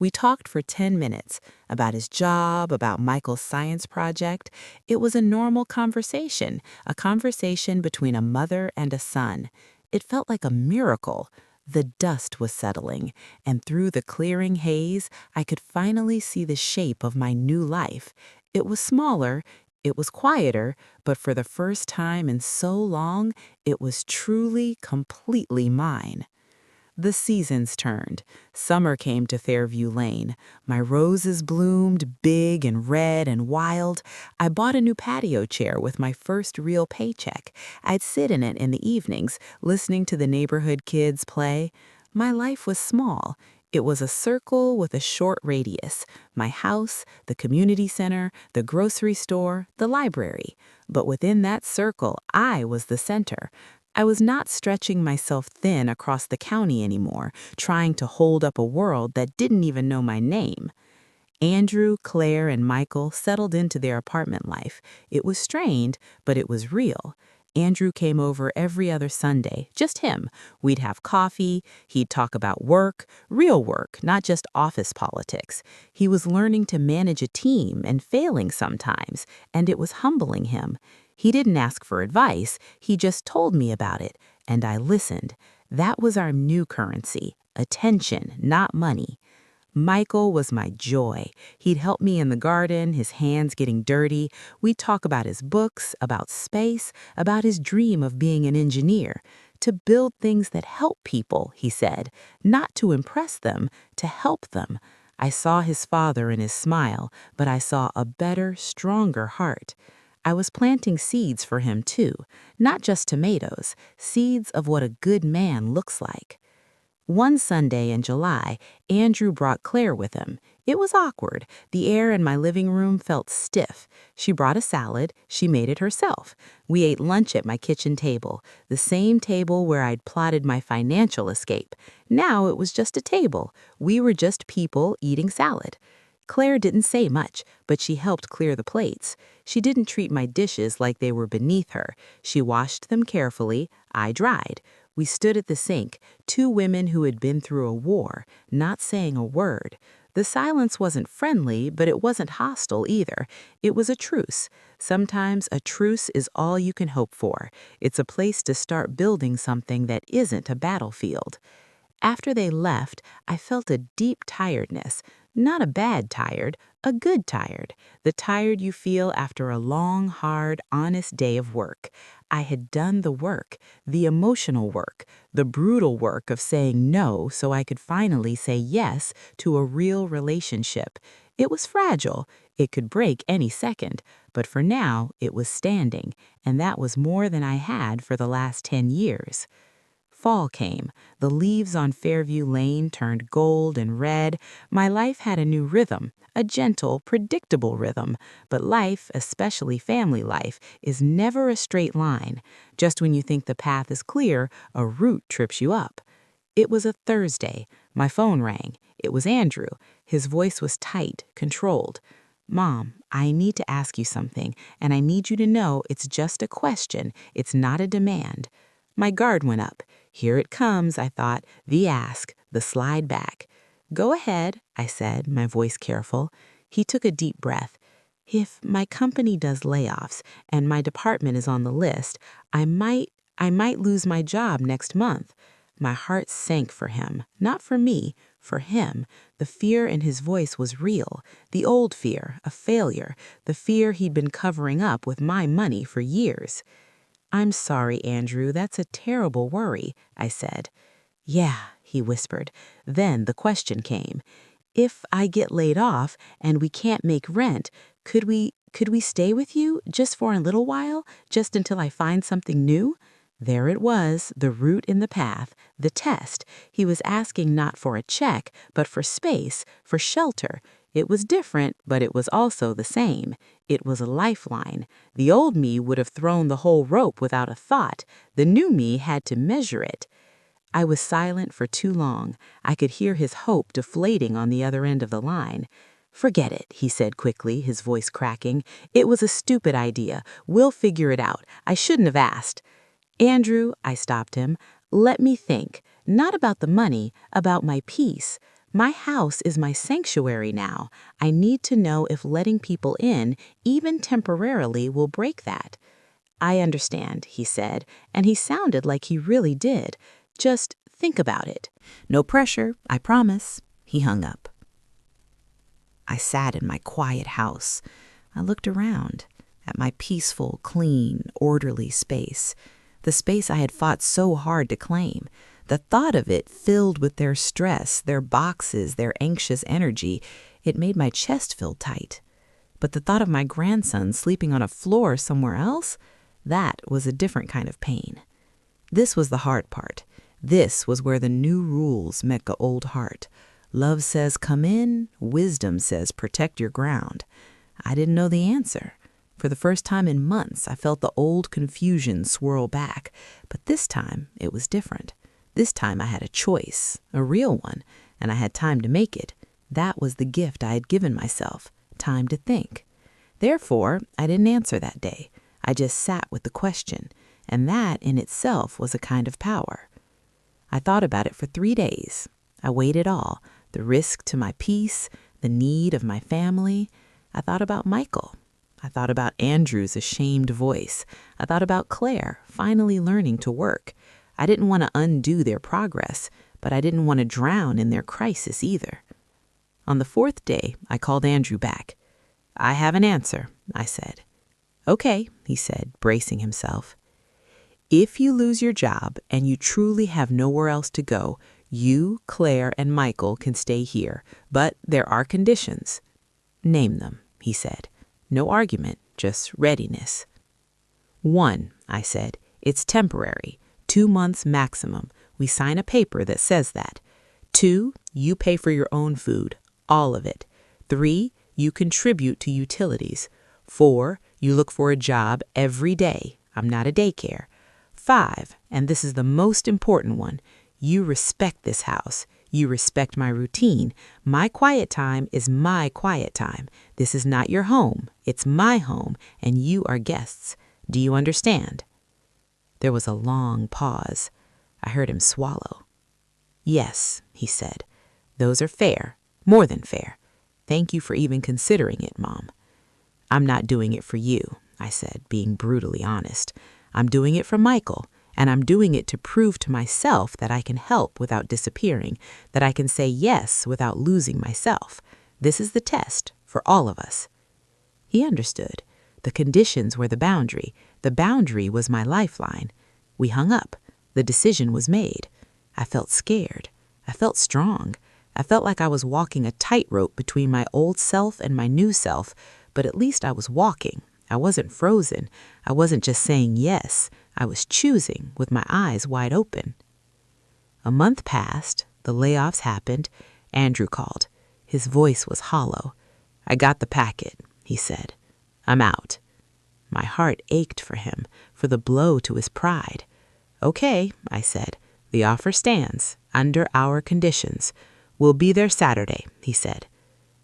We talked for 10 minutes about his job, about Michael's science project. It was a normal conversation, a conversation between a mother and a son. It felt like a miracle. The dust was settling, and through the clearing haze, I could finally see the shape of my new life. It was smaller, it was quieter, but for the first time in so long, it was truly, completely mine. The seasons turned. Summer came to Fairview Lane. My roses bloomed, big and red and wild. I bought a new patio chair with my first real paycheck. I'd sit in it in the evenings, listening to the neighborhood kids play. My life was small. It was a circle with a short radius. My house, the community center, the grocery store, the library. But within that circle, I was the center. I was not stretching myself thin across the county anymore, trying to hold up a world that didn't even know my name. Andrew, Claire, and Michael settled into their apartment life. It was strained, but it was real. Andrew came over every other Sunday, just him. We'd have coffee, he'd talk about work, real work, not just office politics. He was learning to manage a team and failing sometimes, and it was humbling him. He didn't ask for advice, he just told me about it, and I listened. That was our new currency, attention, not money. Michael was my joy. He'd help me in the garden, his hands getting dirty. We'd talk about his books, about space, about his dream of being an engineer. To build things that help people, he said, not to impress them, to help them. I saw his father in his smile, but I saw a better, stronger heart. I was planting seeds for him too, not just tomatoes, seeds of what a good man looks like. One Sunday in July, Andrew brought Claire with him. It was awkward. The air in my living room felt stiff. She brought a salad. She made it herself. We ate lunch at my kitchen table, the same table where I'd plotted my financial escape. Now it was just a table. We were just people eating salad. Claire didn't say much, but she helped clear the plates. She didn't treat my dishes like they were beneath her. She washed them carefully. I dried. We stood at the sink, two women who had been through a war, not saying a word. The silence wasn't friendly, but it wasn't hostile either. It was a truce. Sometimes a truce is all you can hope for. It's a place to start building something that isn't a battlefield. After they left, I felt a deep tiredness, Not a bad tired, a good tired. The tired you feel after a long, hard, honest day of work. I had done the work, the emotional work, the brutal work of saying no so I could finally say yes to a real relationship. It was fragile. It could break any second, but for now it was standing, and that was more than I had for the last 10 years. Fall came. The leaves on Fairview Lane turned gold and red. My life had a new rhythm, a gentle, predictable rhythm. But life, especially family life, is never a straight line. Just when you think the path is clear, a route trips you up. It was a Thursday. My phone rang. It was Andrew. His voice was tight, controlled. Mom, I need to ask you something, and I need you to know it's just a question. It's not a demand. My guard went up. Here it comes, I thought, the ask, the slide back. Go ahead, I said, my voice careful. He took a deep breath. If my company does layoffs and my department is on the list, I might lose my job next month. My heart sank for him, not for me, for him. The fear in his voice was real, the old fear, a failure, the fear he'd been covering up with my money for years. I'm sorry, Andrew, that's a terrible worry, I said. Yeah, he whispered. Then the question came. If I get laid off and we can't make rent, could we stay with you just for a little while, just until I find something new? There it was, the route in the path, the test. He was asking not for a check, but for space, for shelter. It was different, but it was also the same. It was a lifeline. The old me would have thrown the whole rope without a thought. The new me had to measure it. I was silent for too long. I could hear his hope deflating on the other end of the line. Forget it, he said quickly, his voice cracking. It was a stupid idea. We'll figure it out. I shouldn't have asked. Andrew, I stopped him, let me think. Not about the money, about my peace. My house is my sanctuary now. I need to know if letting people in, even temporarily, will break that. I understand, he said, and he sounded like he really did. Just think about it. No pressure, I promise. He hung up. I sat in my quiet house. I looked around at my peaceful, clean, orderly space. The space I had fought so hard to claim. The thought of it filled with their stress, their boxes, their anxious energy. It made my chest feel tight. But the thought of my grandson sleeping on a floor somewhere else, that was a different kind of pain. This was the hard part. This was where the new rules met the old heart. Love says come in, wisdom says protect your ground. I didn't know the answer. For the first time in months, I felt the old confusion swirl back. But this time, it was different. This time I had a choice, a real one, and I had time to make it. That was the gift I had given myself, time to think. Therefore, I didn't answer that day. I just sat with the question, and that in itself was a kind of power. I thought about it for 3 days. I weighed it all, the risk to my peace, the need of my family. I thought about Michael. I thought about Andrew's ashamed voice. I thought about Claire finally learning to work. I didn't want to undo their progress, but I didn't want to drown in their crisis either. On the 4th day, I called Andrew back. I have an answer, I said. Okay, he said, bracing himself. If you lose your job and you truly have nowhere else to go, you, Claire, and Michael can stay here, but there are conditions. Name them, he said. No argument, just readiness. 1, I said, it's temporary, 2 months maximum. We sign a paper that says that. 2, you pay for your own food, all of it. 3, you contribute to utilities. 4, you look for a job every day. I'm not a daycare. 5, and this is the most important one, you respect this house. You respect my routine. My quiet time is my quiet time. This is not your home. It's my home, and you are guests. Do you understand? There was a long pause. I heard him swallow. Yes, he said. Those are fair, more than fair. Thank you for even considering it, Mom. I'm not doing it for you, I said, being brutally honest. I'm doing it for Michael. And I'm doing it to prove to myself that I can help without disappearing, that I can say yes without losing myself. This is the test for all of us." He understood. The conditions were the boundary. The boundary was my lifeline. We hung up. The decision was made. I felt scared. I felt strong. I felt like I was walking a tightrope between my old self and my new self, but at least I was walking. I wasn't frozen. I wasn't just saying yes. I was choosing with my eyes wide open. A month passed. The layoffs happened. Andrew called. His voice was hollow. "I got the packet," he said. "I'm out." My heart ached for him, for the blow to his pride. "Okay," I said. "The offer stands, under our conditions. We'll be there Saturday," he said.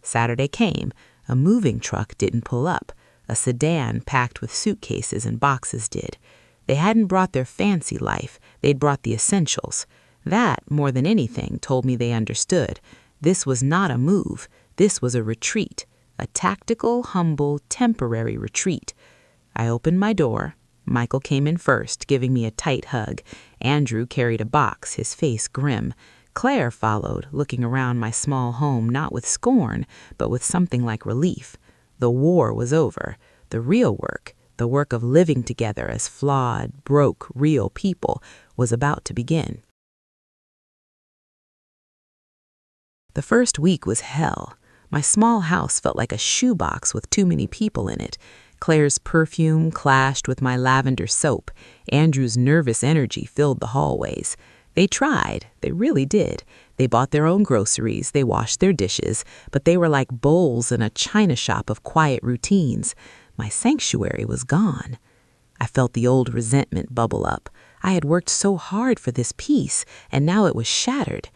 Saturday came. A moving truck didn't pull up. A sedan packed with suitcases and boxes did. They hadn't brought their fancy life. They'd brought the essentials. That, more than anything, told me they understood. This was not a move. This was a retreat. A tactical, humble, temporary retreat. I opened my door. Michael came in first, giving me a tight hug. Andrew carried a box, his face grim. Claire followed, looking around my small home not with scorn, but with something like relief. The war was over. The real work, the work of living together as flawed, broke, real people, was about to begin. The first week was hell. My small house felt like a shoebox with too many people in it. Claire's perfume clashed with my lavender soap. Andrew's nervous energy filled the hallways. They tried. They really did. They bought their own groceries. They washed their dishes. But they were like bowls in a china shop of quiet routines. My sanctuary was gone. I felt the old resentment bubble up. I had worked so hard for this peace, and now it was shattered.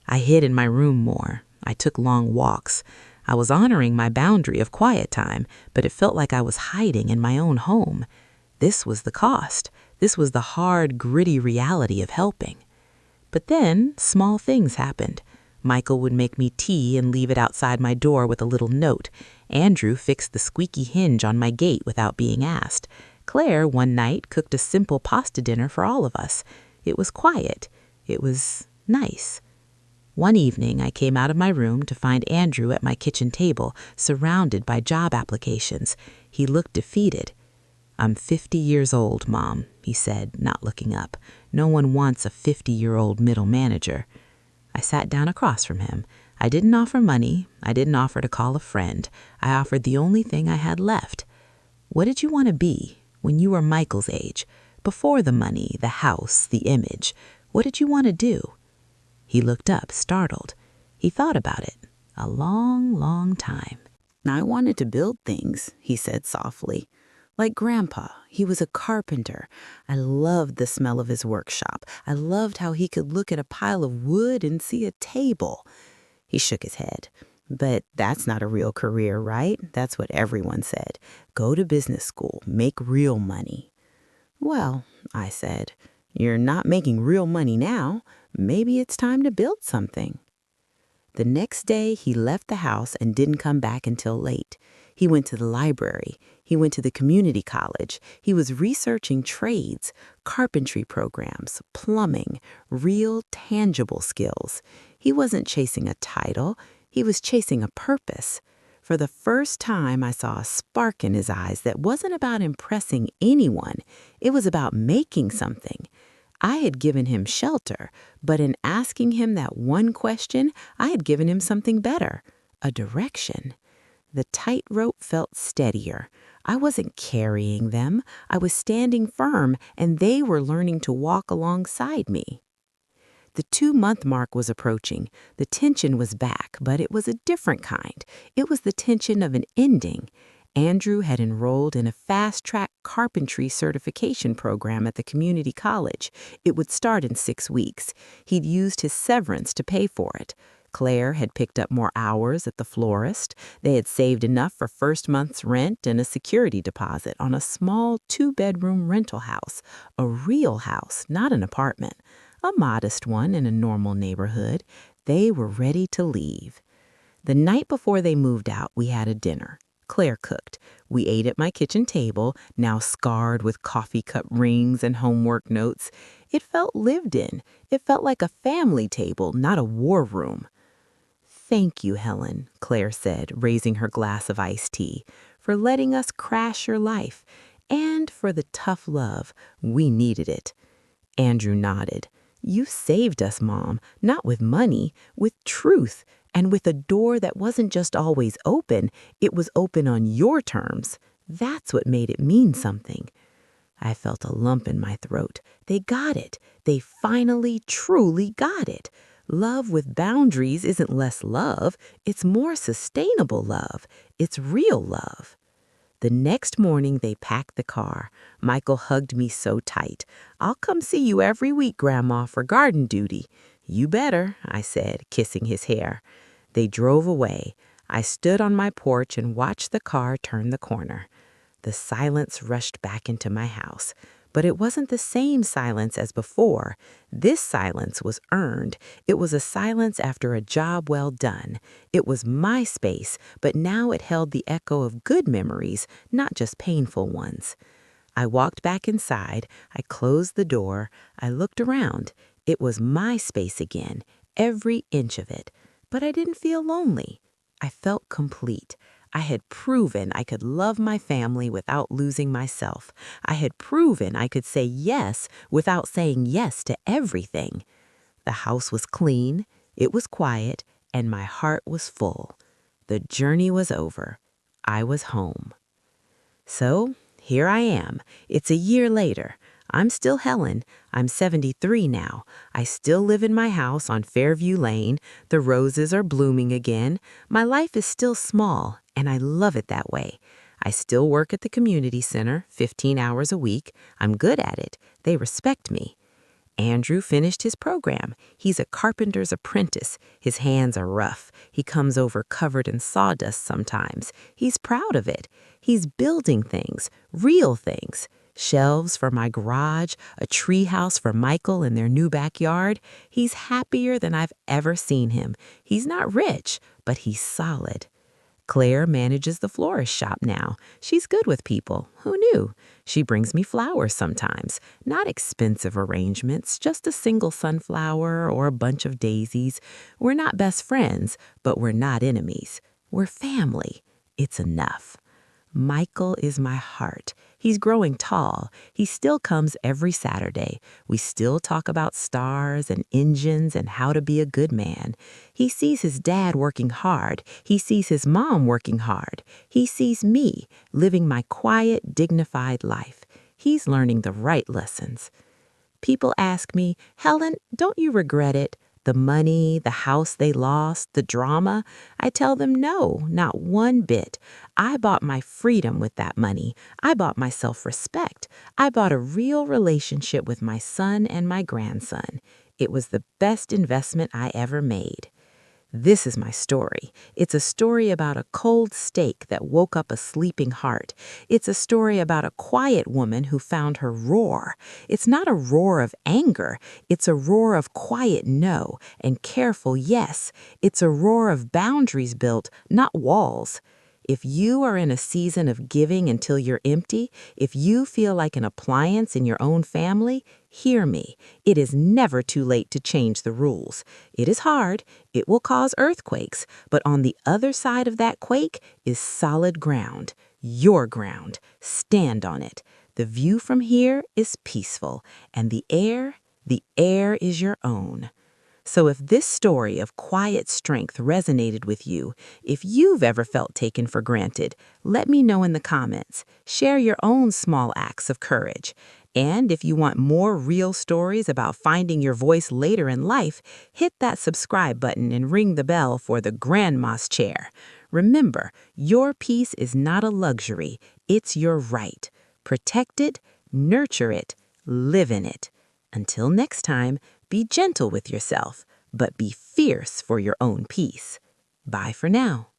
I hid in my room more. I took long walks. I was honoring my boundary of quiet time, but it felt like I was hiding in my own home. This was the cost. This was the hard, gritty reality of helping. But then, small things happened. Michael would make me tea and leave it outside my door with a little note. Andrew fixed the squeaky hinge on my gate without being asked. Claire, one night, cooked a simple pasta dinner for all of us. It was quiet. It was nice. One evening, I came out of my room to find Andrew at my kitchen table, surrounded by job applications. He looked defeated. "I'm 50 years old, Mom," he said, not looking up. "No one wants a 50-year-old middle manager." I sat down across from him. I didn't offer money. I didn't offer to call a friend. I offered the only thing I had left. "What did you want to be when you were Michael's age? Before the money, the house, the image. What did you want to do?" He looked up, startled. He thought about it a long, long time. "I wanted to build things," he said softly. "Like Grandpa, he was a carpenter. I loved the smell of his workshop. I loved how he could look at a pile of wood and see a table." He shook his head. "But that's not a real career, right? That's what everyone said. Go to business school, make real money." "Well," I said, "you're not making real money now. Maybe it's time to build something." The next day, he left the house and didn't come back until late. He went to the library. He went to the community college. He was researching trades, carpentry programs, plumbing, real tangible skills. He wasn't chasing a title. He was chasing a purpose. For the first time, I saw a spark in his eyes that wasn't about impressing anyone. It was about making something. I had given him shelter, but in asking him that one question, I had given him something better, a direction. The tightrope felt steadier. I wasn't carrying them. I was standing firm, and they were learning to walk alongside me. The 2-month mark was approaching. The tension was back, but it was a different kind. It was the tension of an ending. Andrew had enrolled in a fast-track carpentry certification program at the community college. It would start in 6 weeks. He'd used his severance to pay for it. Claire had picked up more hours at the florist. They had saved enough for first month's rent and a security deposit on a small 2-bedroom rental house, a real house, not an apartment, a modest one in a normal neighborhood. They were ready to leave. The night before they moved out, we had a dinner. Claire cooked. We ate at my kitchen table, now scarred with coffee cup rings and homework notes. It felt lived in. It felt like a family table, not a war room. Thank you, Helen, Claire said, raising her glass of iced tea, for letting us crash your life, and for the tough love. We needed it. Andrew nodded. You saved us, Mom, not with money, with truth, and with a door that wasn't just always open, it was open on your terms. That's what made it mean something. I felt a lump in my throat. They got it. They finally, truly got it. Love with boundaries isn't less love. It's more sustainable love. It's real love. The next morning, they packed the car. Michael hugged me so tight. I'll come see you every week, Grandma, for garden duty. You better, I said, kissing his hair. They drove away. I stood on my porch and watched the car turn the corner. The silence rushed back into my house. But it wasn't the same silence as before. This silence was earned. It was a silence after a job well done. It was my space, but now it held the echo of good memories, not just painful ones. I walked back inside. I closed the door. I looked around. It was my space again, every inch of it. But I didn't feel lonely. I felt complete. I had proven I could love my family without losing myself. I had proven I could say yes without saying yes to everything. The house was clean, it was quiet, and my heart was full. The journey was over. I was home. So, here I am. It's a year later. I'm still Helen. I'm 73 now. I still live in my house on Fairview Lane. The roses are blooming again. My life is still small, and I love it that way. I still work at the community center, 15 hours a week. I'm good at it. They respect me. Andrew finished his program. He's a carpenter's apprentice. His hands are rough. He comes over covered in sawdust sometimes. He's proud of it. He's building things, real things. Shelves for my garage, a treehouse for Michael in their new backyard. He's happier than I've ever seen him. He's not rich, but he's solid. Claire manages the florist shop now. She's good with people. Who knew? She brings me flowers sometimes. Not expensive arrangements, just a single sunflower or a bunch of daisies. We're not best friends, but we're not enemies. We're family. It's enough. Michael is my heart. He's growing tall. He still comes every Saturday. We still talk about stars and engines and how to be a good man. He sees his dad working hard. He sees his mom working hard. He sees me living my quiet, dignified life. He's learning the right lessons. People ask me, Helen, don't you regret it? The money, the house they lost, the drama? I tell them no, not one bit. I bought my freedom with that money. I bought my self-respect. I bought a real relationship with my son and my grandson. It was the best investment I ever made. This is my story. It's a story about a cold steak that woke up a sleeping heart. It's a story about a quiet woman who found her roar. It's not a roar of anger. It's a roar of quiet no and careful yes. It's a roar of boundaries built, not walls. If you are in a season of giving until you're empty, if you feel like an appliance in your own family, hear me. It is never too late to change the rules. It is hard. It will cause earthquakes. But on the other side of that quake is solid ground. Your ground. Stand on it. The view from here is peaceful. And the air is your own. So if this story of quiet strength resonated with you, if you've ever felt taken for granted, let me know in the comments. Share your own small acts of courage. And if you want more real stories about finding your voice later in life, hit that subscribe button and ring the bell for the grandma's chair. Remember, your peace is not a luxury. It's your right. Protect it, nurture it, live in it. Until next time, be gentle with yourself, but be fierce for your own peace. Bye for now.